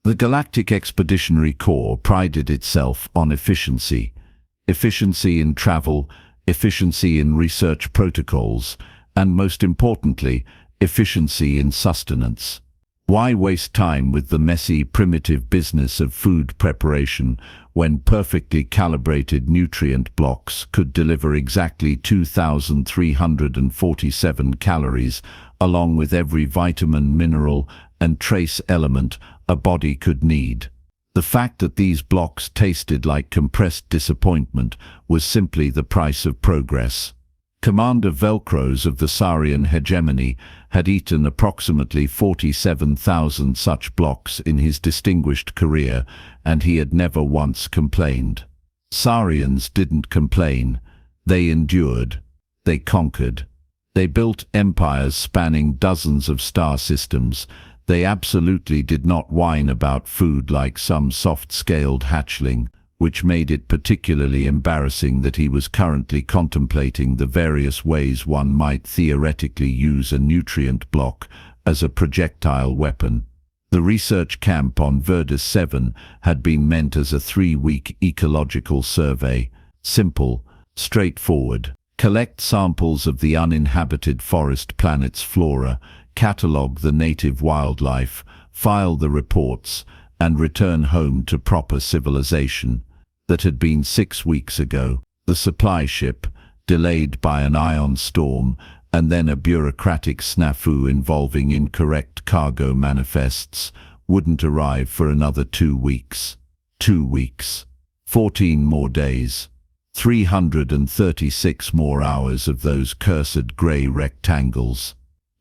The Galactic Expeditionary Corps prided itself on efficiency. Efficiency in travel, efficiency in research protocols, and most importantly, efficiency in sustenance. Why waste time with the messy, primitive business of food preparation when perfectly calibrated nutrient blocks could deliver exactly 2,347 calories, along with every vitamin, mineral, and trace element a body could need? The fact that these blocks tasted like compressed disappointment was simply the price of progress. Commander Velcros of the Saurian hegemony had eaten approximately 47,000 such blocks in his distinguished career, and he had never once complained. Saurians didn't complain. They endured. They conquered. They built empires spanning dozens of star systems. They absolutely did not whine about food like some soft-scaled hatchling, which made it particularly embarrassing that he was currently contemplating the various ways one might theoretically use a nutrient block as a projectile weapon. The research camp on Verdus 7 had been meant as a 3-week ecological survey. Simple, straightforward. Collect samples of the uninhabited forest planet's flora, catalogue the native wildlife, file the reports, and return home to proper civilization. That had been 6 weeks ago. The supply ship, delayed by an ion storm, and then a bureaucratic snafu involving incorrect cargo manifests, wouldn't arrive for another 2 weeks. 2 weeks. 14 more days. 336 more hours of those cursed grey rectangles.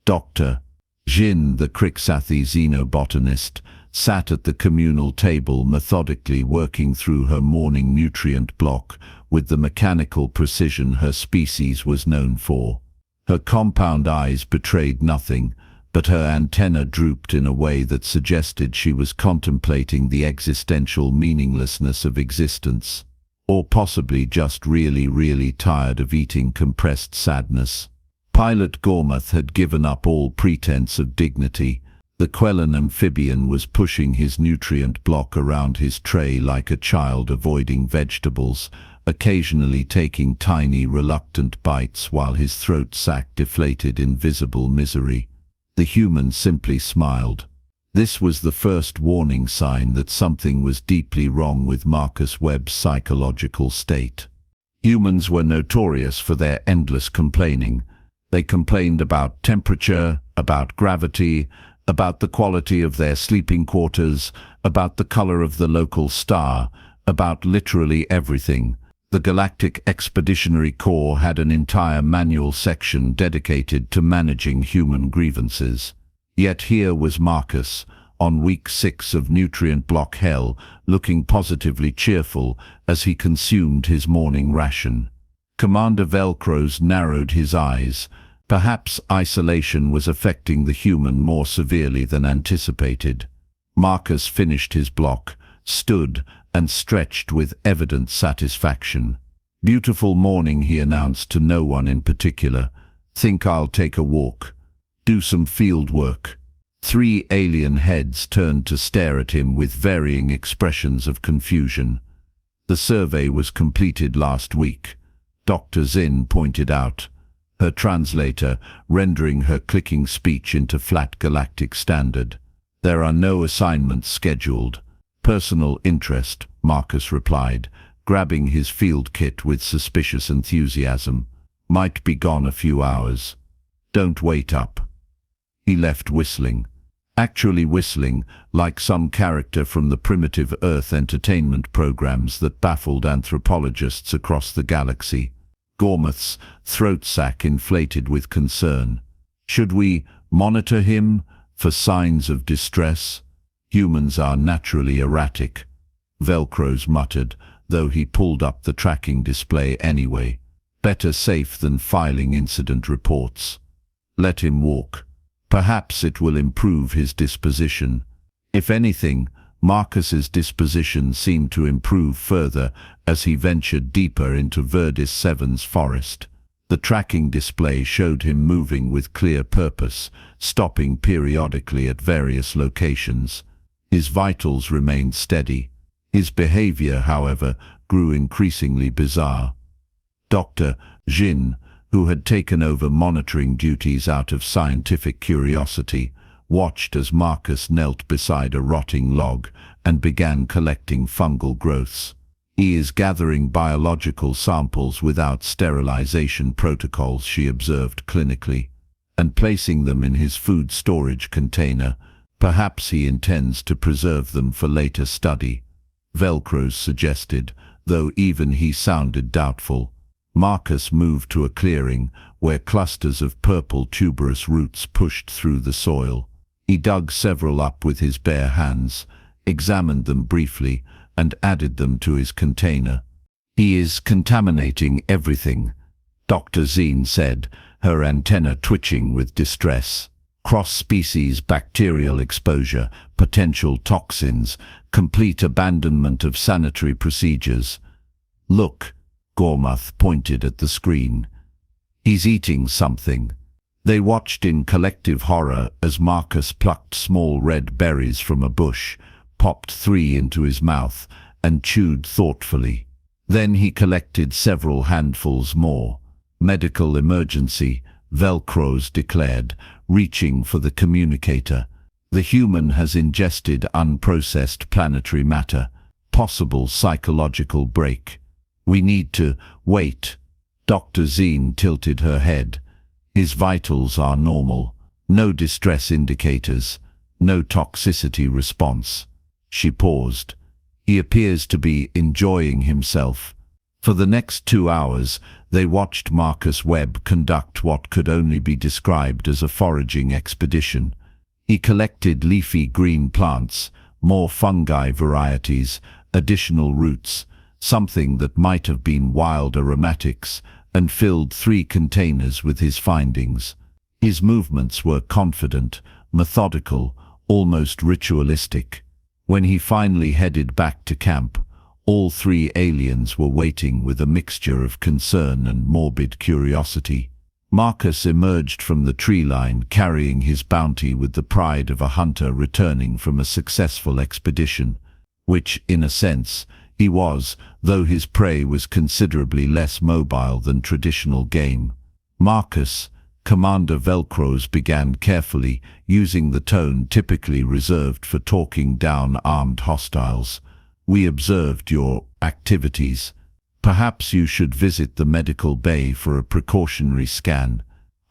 Dr. Jin, the Krixathi xenobotanist, sat at the communal table methodically working through her morning nutrient block with the mechanical precision her species was known for. Her compound eyes betrayed nothing, but her antenna drooped in a way that suggested she was contemplating the existential meaninglessness of existence, or possibly just really tired of eating compressed sadness. Pilot Gormuth had given up all pretense of dignity. The Quellan amphibian was pushing his nutrient block around his tray like a child avoiding vegetables, occasionally taking tiny, reluctant bites while his throat sac deflated in visible misery. The human simply smiled. This was the first warning sign that something was deeply wrong with Marcus Webb's psychological state. Humans were notorious for their endless complaining. They complained about temperature, about gravity, about the quality of their sleeping quarters, about the color of the local star, about literally everything. The Galactic Expeditionary Corps had an entire manual section dedicated to managing human grievances. Yet here was Marcus, on week 6 of nutrient block hell, looking positively cheerful as he consumed his morning ration. Commander Velcros narrowed his eyes. Perhaps isolation was affecting the human more severely than anticipated. Marcus finished his block, stood, and stretched with evident satisfaction. "Beautiful morning," he announced to no one in particular. "Think I'll take a walk. Do some field work." 3 alien heads turned to stare at him with varying expressions of confusion. "The survey was completed last week," Dr. Zinn pointed out, her translator rendering her clicking speech into flat galactic standard. "There are no assignments scheduled. Personal interest," Marcus replied, grabbing his field kit with suspicious enthusiasm. "Might be gone a few hours. Don't wait up." He left whistling. Actually whistling, like some character from the primitive Earth entertainment programs that baffled anthropologists across the galaxy. Gormuth's throat sac inflated with concern. "Should we monitor him for signs of distress? Humans are naturally erratic," Velcros muttered, though he pulled up the tracking display anyway. "Better safe than filing incident reports. Let him walk. Perhaps it will improve his disposition." If anything, Marcus's disposition seemed to improve further as he ventured deeper into Verdus 7's forest. The tracking display showed him moving with clear purpose, stopping periodically at various locations. His vitals remained steady. His behavior, however, grew increasingly bizarre. Dr. Jin, who had taken over monitoring duties out of scientific curiosity, watched as Marcus knelt beside a rotting log and began collecting fungal growths. "He is gathering biological samples without sterilization protocols," she observed clinically, "and placing them in his food storage container. Perhaps he intends to preserve them for later study," Velcros suggested, though even he sounded doubtful. Marcus moved to a clearing where clusters of purple tuberous roots pushed through the soil. He dug several up with his bare hands, examined them briefly, and added them to his container. "He is contaminating everything," Dr. Zine said, her antenna twitching with distress. "Cross-species bacterial exposure, potential toxins, complete abandonment of sanitary procedures." "Look," Gormuth pointed at the screen. "He's eating something." They watched in collective horror as Marcus plucked small red berries from a bush, popped 3 into his mouth, and chewed thoughtfully. Then he collected several handfuls more. "Medical emergency," Velcros declared, reaching for the communicator. "The human has ingested unprocessed planetary matter. Possible psychological break. We need to wait." Dr. Zine tilted her head. "His vitals are normal. No distress indicators. No toxicity response." She paused. "He appears to be enjoying himself." For the next 2 hours, they watched Marcus Webb conduct what could only be described as a foraging expedition. He collected leafy green plants, more fungi varieties, additional roots, something that might have been wild aromatics, and filled 3 containers with his findings. His movements were confident, methodical, almost ritualistic. When he finally headed back to camp, all 3 aliens were waiting with a mixture of concern and morbid curiosity. Marcus emerged from the tree line carrying his bounty with the pride of a hunter returning from a successful expedition, which, in a sense, he was, though his prey was considerably less mobile than traditional game. "Marcus," Commander Velcros began carefully, using the tone typically reserved for talking down armed hostiles. "We observed your activities. Perhaps you should visit the medical bay for a precautionary scan.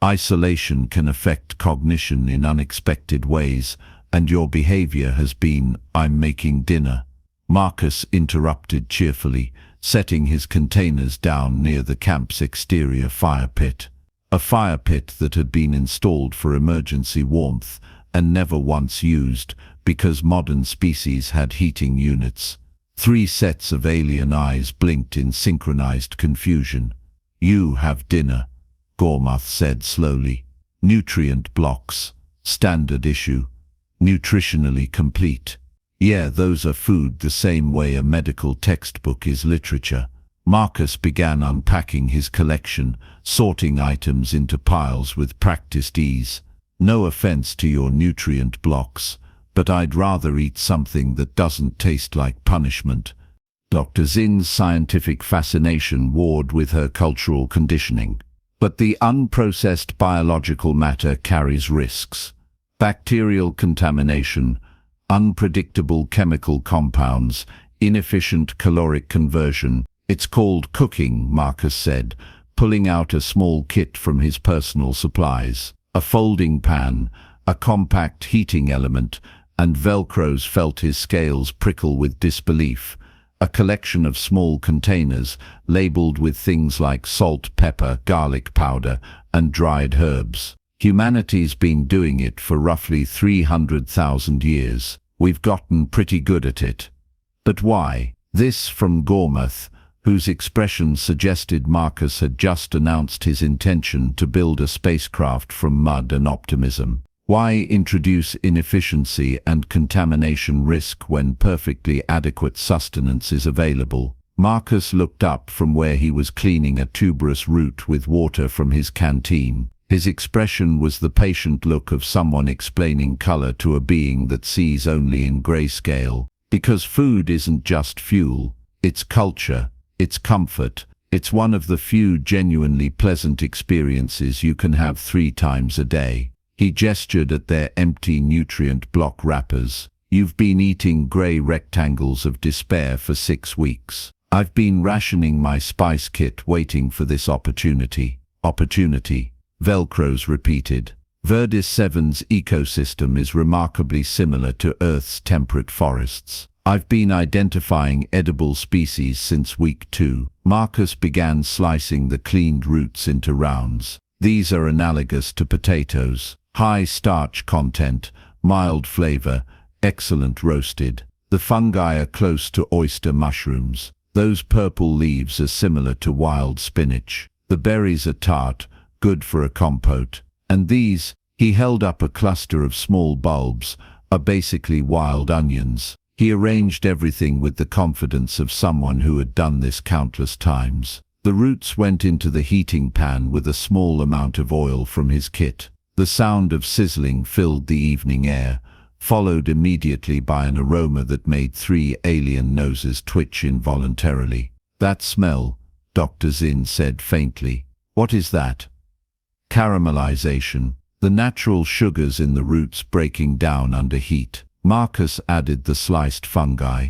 Isolation can affect cognition in unexpected ways, and your behavior has been, I'm making dinner." Marcus interrupted cheerfully, setting his containers down near the camp's exterior fire pit. A fire pit that had been installed for emergency warmth and never once used because modern species had heating units. 3 sets of alien eyes blinked in synchronized confusion. "You have dinner," Gormuth said slowly. "Nutrient blocks. Standard issue. Nutritionally complete." "Yeah, those are food the same way a medical textbook is literature." Marcus began unpacking his collection, sorting items into piles with practiced ease. "No offense to your nutrient blocks, but I'd rather eat something that doesn't taste like punishment." Dr. Zin's scientific fascination warred with her cultural conditioning. But the unprocessed biological matter carries risks. Bacterial contamination, unpredictable chemical compounds, inefficient caloric conversion. "It's called cooking," Marcus said, pulling out a small kit from his personal supplies. A folding pan, a compact heating element, and Velcros felt his scales prickle with disbelief. A collection of small containers, labeled with things like salt, pepper, garlic powder, and dried herbs. "Humanity's been doing it for roughly 300,000 years. We've gotten pretty good at it." "But why?" This from Gormuth, whose expression suggested Marcus had just announced his intention to build a spacecraft from mud and optimism. "Why introduce inefficiency and contamination risk when perfectly adequate sustenance is available?" Marcus looked up from where he was cleaning a tuberous root with water from his canteen. His expression was the patient look of someone explaining color to a being that sees only in grayscale. Because food isn't just fuel, it's culture, it's comfort, it's one of the few genuinely pleasant experiences you can have 3 times a day. He gestured at their empty nutrient block wrappers. You've been eating gray rectangles of despair for 6 weeks. I've been rationing my spice kit waiting for this opportunity. Opportunity, Velcro's repeated. Verdis 7's ecosystem is remarkably similar to Earth's temperate forests. I've been identifying edible species since week 2. Marcus began slicing the cleaned roots into rounds. These are analogous to potatoes. High starch content, mild flavor, excellent roasted. The fungi are close to oyster mushrooms. Those purple leaves are similar to wild spinach. The berries are tart, good for a compote. And these, he held up a cluster of small bulbs, are basically wild onions. He arranged everything with the confidence of someone who had done this countless times. The roots went into the heating pan with a small amount of oil from his kit. The sound of sizzling filled the evening air, followed immediately by an aroma that made 3 alien noses twitch involuntarily. That smell, Dr. Zinn said faintly. What is that? Caramelization. The natural sugars in the roots breaking down under heat. Marcus added the sliced fungi,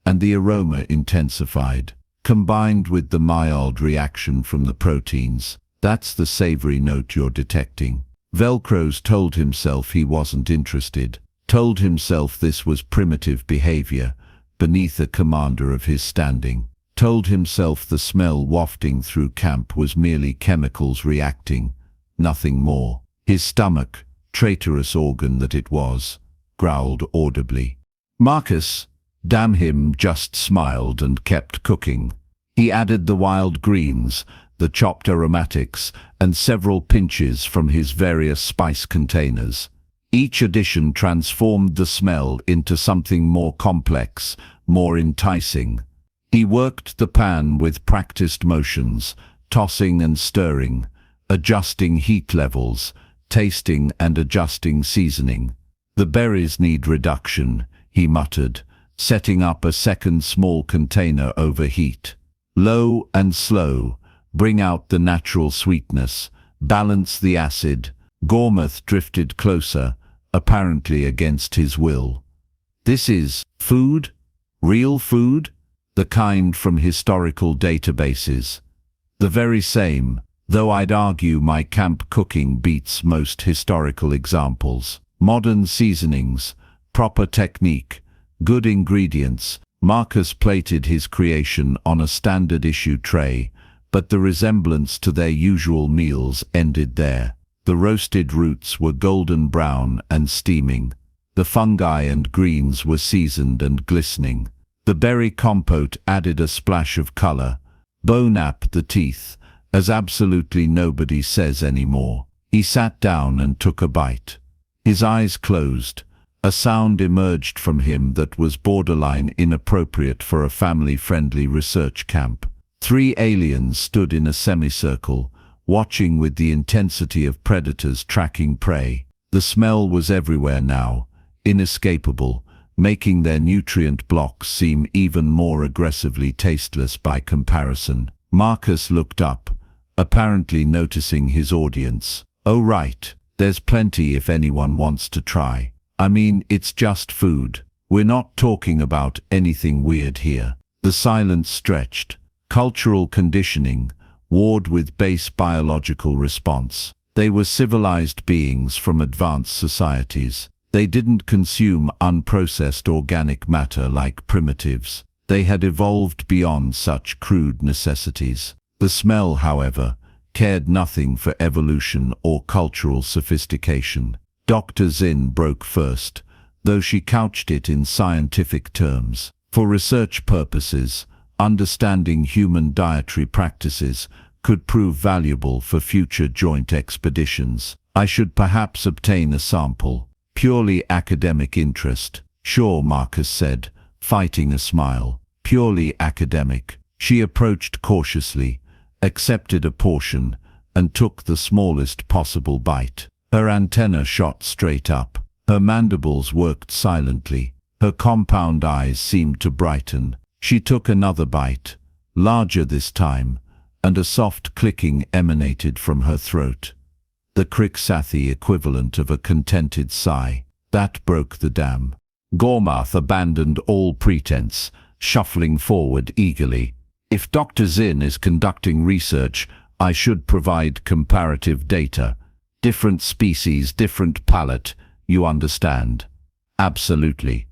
and the aroma intensified. Combined with the mild reaction from the proteins, that's the savory note you're detecting. Velcro's told himself he wasn't interested. Told himself this was primitive behavior, beneath a commander of his standing. Told himself the smell wafting through camp was merely chemicals reacting, nothing more. His stomach, traitorous organ that it was, growled audibly. Marcus, damn him, just smiled and kept cooking. He added the wild greens, the chopped aromatics, and several pinches from his various spice containers. Each addition transformed the smell into something more complex, more enticing. He worked the pan with practiced motions, tossing and stirring, adjusting heat levels, tasting and adjusting seasoning. The berries need reduction, he muttered, setting up a second small container over heat. Low and slow, bring out the natural sweetness, balance the acid. Gormouth drifted closer, apparently against his will. This is food? Real food? The kind from historical databases. The very same, though I'd argue my camp cooking beats most historical examples. Modern seasonings, proper technique, good ingredients. Marcus plated his creation on a standard issue tray, but the resemblance to their usual meals ended there. The roasted roots were golden brown and steaming. The fungi and greens were seasoned and glistening. The berry compote added a splash of color. Bone-ap the teeth, as absolutely nobody says anymore. He sat down and took a bite. His eyes closed. A sound emerged from him that was borderline inappropriate for a family-friendly research camp. 3 aliens stood in a semicircle, watching with the intensity of predators tracking prey. The smell was everywhere now, inescapable, making their nutrient blocks seem even more aggressively tasteless by comparison. Marcus looked up, apparently noticing his audience. Oh right. There's plenty if anyone wants to try. I mean, it's just food. We're not talking about anything weird here. The silence stretched. Cultural conditioning, warred with base biological response. They were civilized beings from advanced societies. They didn't consume unprocessed organic matter like primitives. They had evolved beyond such crude necessities. The smell, however, cared nothing for evolution or cultural sophistication. Dr. Zinn broke first, though she couched it in scientific terms. For research purposes, understanding human dietary practices could prove valuable for future joint expeditions. I should perhaps obtain a sample. Purely academic interest. Sure, Marcus said, fighting a smile. Purely academic. She approached cautiously, accepted a portion, and took the smallest possible bite. Her antenna shot straight up. Her mandibles worked silently. Her compound eyes seemed to brighten. She took another bite, larger this time, and a soft clicking emanated from her throat. The Kriksathi equivalent of a contented sigh. That broke the dam. Gormath abandoned all pretense, shuffling forward eagerly. If Dr. Zinn is conducting research, I should provide comparative data. Different species, different palate, you understand. Absolutely.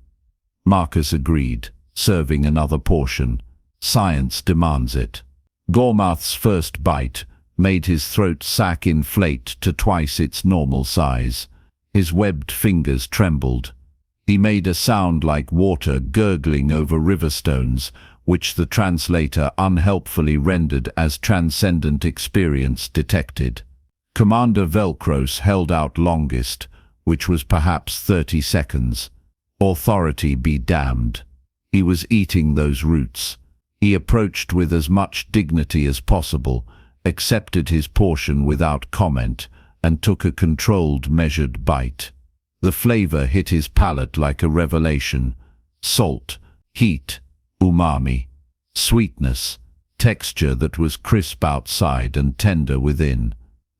Marcus agreed, serving another portion. Science demands it. Gormath's first bite made his throat sac inflate to twice its normal size. His webbed fingers trembled. He made a sound like water gurgling over river stones, which the translator unhelpfully rendered as transcendent experience detected. Commander Velcros held out longest, which was perhaps 30 seconds. Authority be damned. He was eating those roots. He approached with as much dignity as possible, accepted his portion without comment, and took a controlled, measured bite. The flavor hit his palate like a revelation. Salt, heat, umami, sweetness, texture that was crisp outside and tender within.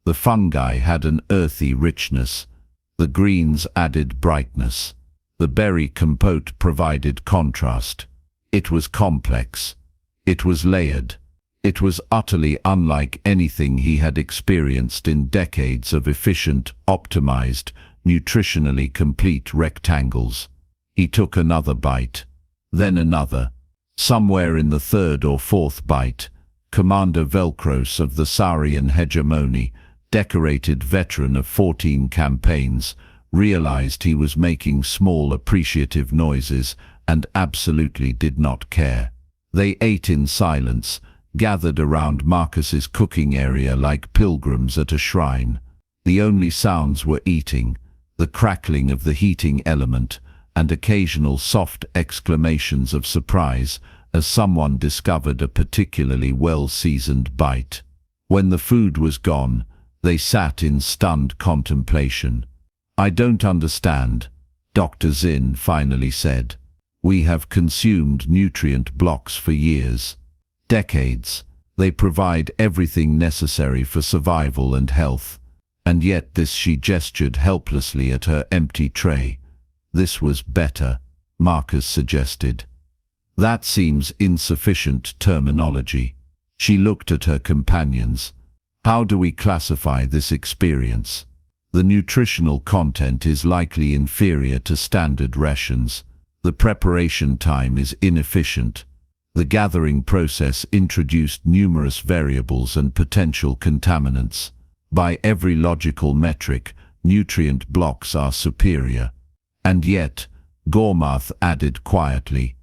The fungi had an earthy richness. The greens added brightness. The berry compote provided contrast. It was complex. It was layered. It was utterly unlike anything he had experienced in decades of efficient, optimized, nutritionally complete rectangles. He took another bite, then another. Somewhere in the third or fourth bite, Commander Velcros of the Saurian hegemony, decorated veteran of 14 campaigns, realized he was making small appreciative noises and absolutely did not care. They ate in silence, gathered around Marcus's cooking area like pilgrims at a shrine. The only sounds were eating, the crackling of the heating element, and occasional soft exclamations of surprise as someone discovered a particularly well-seasoned bite. When the food was gone, they sat in stunned contemplation. "I don't understand," Dr. Zinn finally said. "We have consumed nutrient blocks for years. Decades. They provide everything necessary for survival and health. And yet this," she gestured helplessly at her empty tray. "This was better," Marcus suggested. "That seems insufficient terminology." She looked at her companions. "How do we classify this experience? The nutritional content is likely inferior to standard rations. The preparation time is inefficient. The gathering process introduced numerous variables and potential contaminants. By every logical metric, nutrient blocks are superior. And yet," Gormath added quietly,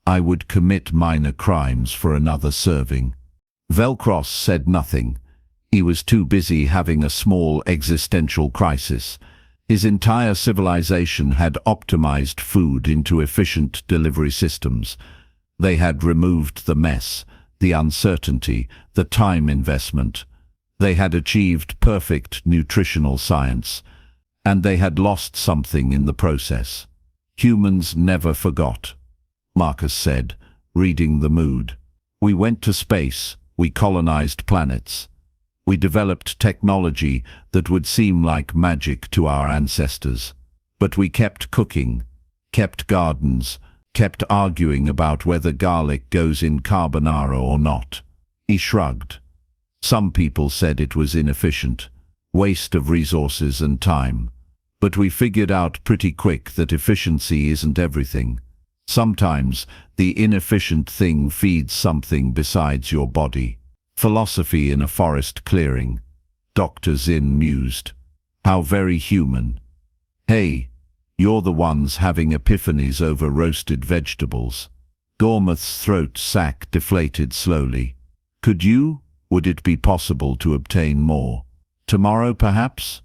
"I would commit minor crimes for another serving." Velcros said nothing. He was too busy having a small existential crisis. His entire civilization had optimized food into efficient delivery systems. They had removed the mess, the uncertainty, the time investment. They had achieved perfect nutritional science, and they had lost something in the process. "Humans never forgot," Marcus said, reading the mood. "We went to space, we colonized planets. We developed technology that would seem like magic to our ancestors. But we kept cooking, kept gardens, kept arguing about whether garlic goes in carbonara or not." He shrugged. "Some people said it was inefficient, waste of resources and time. But we figured out pretty quick that efficiency isn't everything. Sometimes the inefficient thing feeds something besides your body." "Philosophy in a forest clearing," Dr. Zinn mused. "How very human. Hey, you're the ones having epiphanies over roasted vegetables." Gormath's throat sac deflated slowly. Would it be possible to obtain more? Tomorrow, perhaps?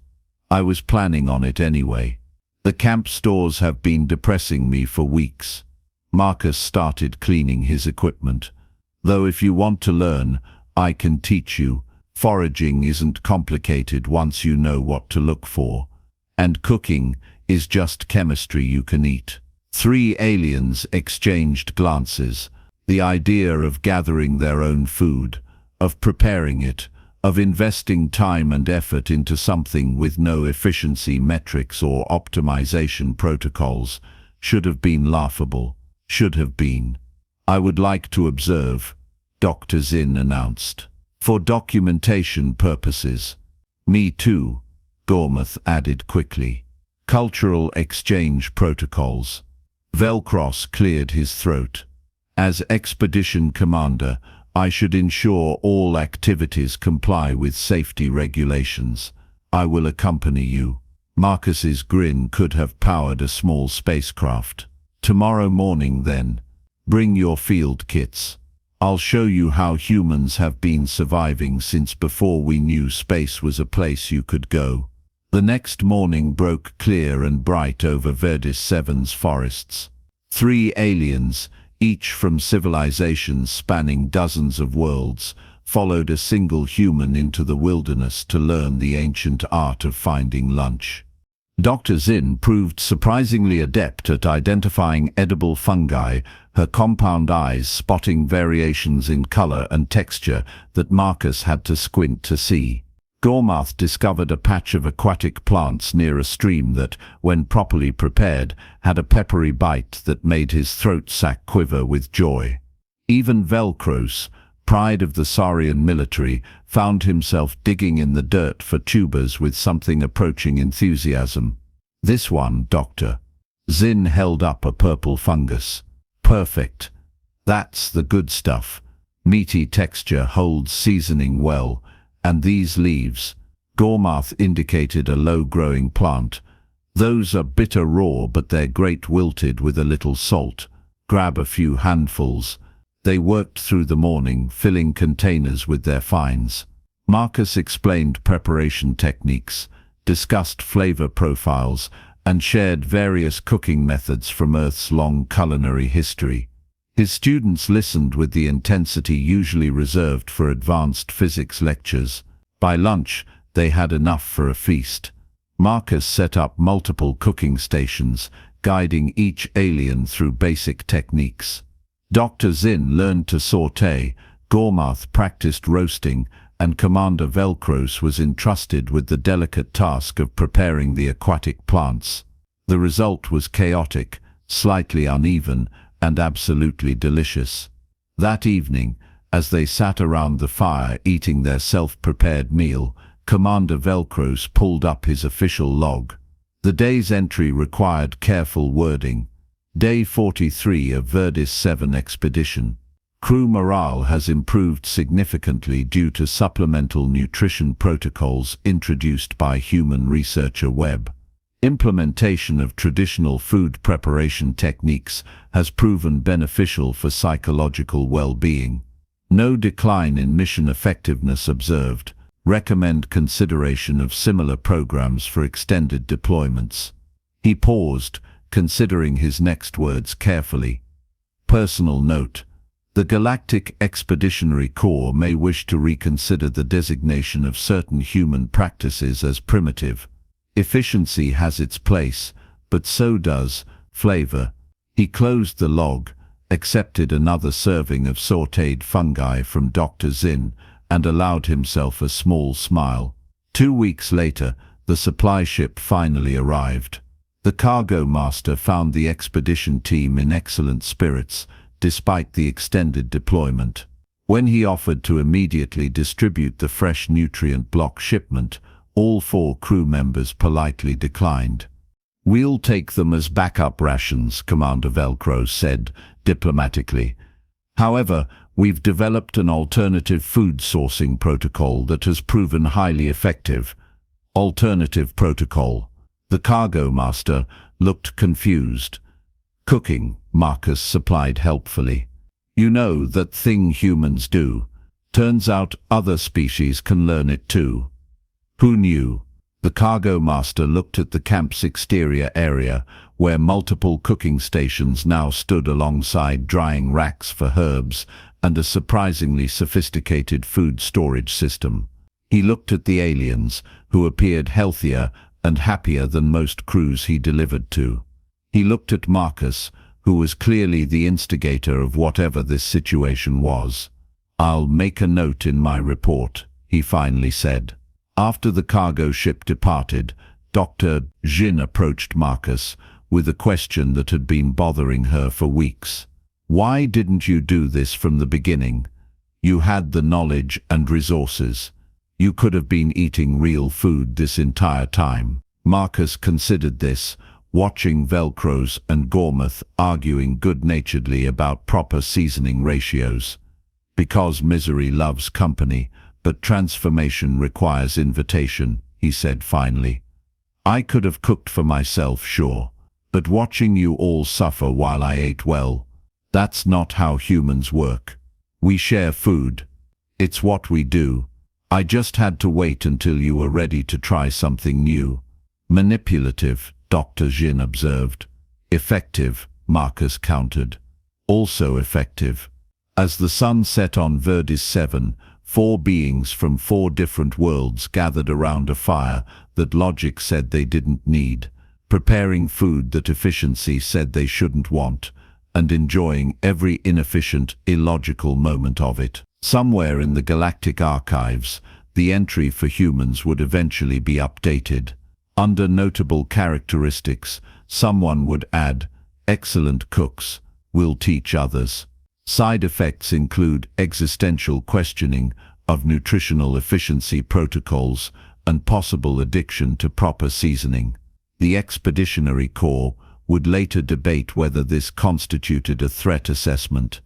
I was planning on it anyway. The camp stores have been depressing me for weeks. Marcus started cleaning his equipment. "Though if you want to learn, I can teach you. Foraging isn't complicated once you know what to look for. And cooking is just chemistry you can eat. 3 aliens exchanged glances. The idea of gathering their own food, of preparing it, of investing time and effort into something with no efficiency metrics or optimization protocols should have been laughable. Should have been. "I would like to observe," Dr. Zinn announced. "For documentation purposes." "Me too," Gormouth added quickly. "Cultural exchange protocols." Velcross cleared his throat. "As expedition commander, I should ensure all activities comply with safety regulations. I will accompany you." Marcus's grin could have powered a small spacecraft. "Tomorrow morning, then. Bring your field kits. I'll show you how humans have been surviving since before we knew space was a place you could go." The next morning broke clear and bright over Verdis 7's forests. 3 aliens, each from civilizations spanning dozens of worlds, followed a single human into the wilderness to learn the ancient art of finding lunch. Dr. Zinn proved surprisingly adept at identifying edible fungi, her compound eyes spotting variations in color and texture that Marcus had to squint to see. Gormouth discovered a patch of aquatic plants near a stream that, when properly prepared, had a peppery bite that made his throat sac quiver with joy. Even Velcross, pride of the Saurian military, found himself digging in the dirt for tubers with something approaching enthusiasm. "This one, Doctor." Zinn held up a purple fungus. "Perfect. That's the good stuff. Meaty texture, holds seasoning well. And these leaves," Gormouth indicated a low-growing plant. "Those are bitter raw, but they're great wilted with a little salt. Grab a few handfuls." They worked through the morning, filling containers with their finds. Marcus explained preparation techniques, discussed flavor profiles, and shared various cooking methods from Earth's long culinary history. His students listened with the intensity usually reserved for advanced physics lectures. By lunch, they had enough for a feast. Marcus set up multiple cooking stations, guiding each alien through basic techniques. Dr. Zinn learned to sauté, Gormouth practiced roasting, and Commander Velcross was entrusted with the delicate task of preparing the aquatic plants. The result was chaotic, slightly uneven, and absolutely delicious. That evening, as they sat around the fire eating their self-prepared meal, Commander Velcross pulled up his official log. The day's entry required careful wording. Day 43 of Verdis 7 expedition. Crew morale has improved significantly due to supplemental nutrition protocols introduced by human researcher Webb. Implementation of traditional food preparation techniques has proven beneficial for psychological well-being. No decline in mission effectiveness observed. Recommend consideration of similar programs for extended deployments. He paused, considering his next words carefully. Personal note. The Galactic Expeditionary Corps may wish to reconsider the designation of certain human practices as primitive. Efficiency has its place, but so does flavor. He closed the log, accepted another serving of sautéed fungi from Dr. Zinn, and allowed himself a small smile. 2 weeks later, the supply ship finally arrived. The cargo master found the expedition team in excellent spirits, despite the extended deployment. When he offered to immediately distribute the fresh nutrient block shipment, all 4 crew members politely declined. "We'll take them as backup rations," Commander Velcross said, diplomatically. "However, we've developed an alternative food sourcing protocol that has proven highly effective." Alternative protocol. The cargo master looked confused. "Cooking," Marcus supplied helpfully. "You know, that thing humans do. Turns out other species can learn it too." "Who knew?" The cargo master looked at the camp's exterior area, where multiple cooking stations now stood alongside drying racks for herbs and a surprisingly sophisticated food storage system. He looked at the aliens, who appeared healthier and happier than most crews he delivered to. He looked at Marcus, who was clearly the instigator of whatever this situation was. "I'll make a note in my report," he finally said. After the cargo ship departed, Dr. Jin approached Marcus with a question that had been bothering her for weeks. "Why didn't you do this from the beginning? You had the knowledge and resources. You could have been eating real food this entire time." Marcus considered this, watching Velcros and Gormouth arguing good-naturedly about proper seasoning ratios. "Because misery loves company, but transformation requires invitation," he said finally. "I could have cooked for myself, sure, but watching you all suffer while I ate, well, that's not how humans work. We share food. It's what we do. I just had to wait until you were ready to try something new." "Manipulative," Dr. Jin observed. "Effective," Marcus countered. "Also effective." As the sun set on Verdis 7, 4 beings from 4 different worlds gathered around a fire that logic said they didn't need, preparing food that efficiency said they shouldn't want, and enjoying every inefficient, illogical moment of it. Somewhere in the galactic archives, the entry for humans would eventually be updated. Under notable characteristics, someone would add, "Excellent cooks, will teach others." Side effects include existential questioning of nutritional efficiency protocols and possible addiction to proper seasoning. The Expeditionary Corps would later debate whether this constituted a threat assessment,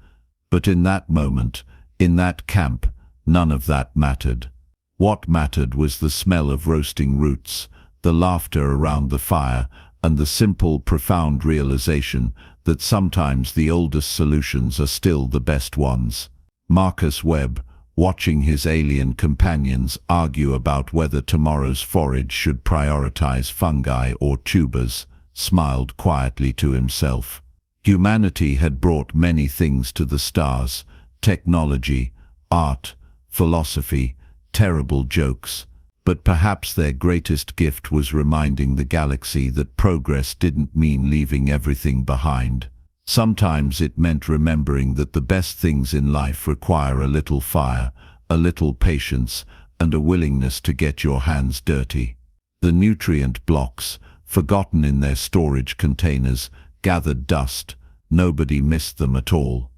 but in that moment, in that camp, none of that mattered. What mattered was the smell of roasting roots, the laughter around the fire, and the simple, profound realization that sometimes the oldest solutions are still the best ones. Marcus Webb, watching his alien companions argue about whether tomorrow's forage should prioritize fungi or tubers, smiled quietly to himself. Humanity had brought many things to the stars: technology, art, philosophy, terrible jokes. But perhaps their greatest gift was reminding the galaxy that progress didn't mean leaving everything behind. Sometimes it meant remembering that the best things in life require a little fire, a little patience, and a willingness to get your hands dirty. The nutrient blocks, forgotten in their storage containers, gathered dust. Nobody missed them at all.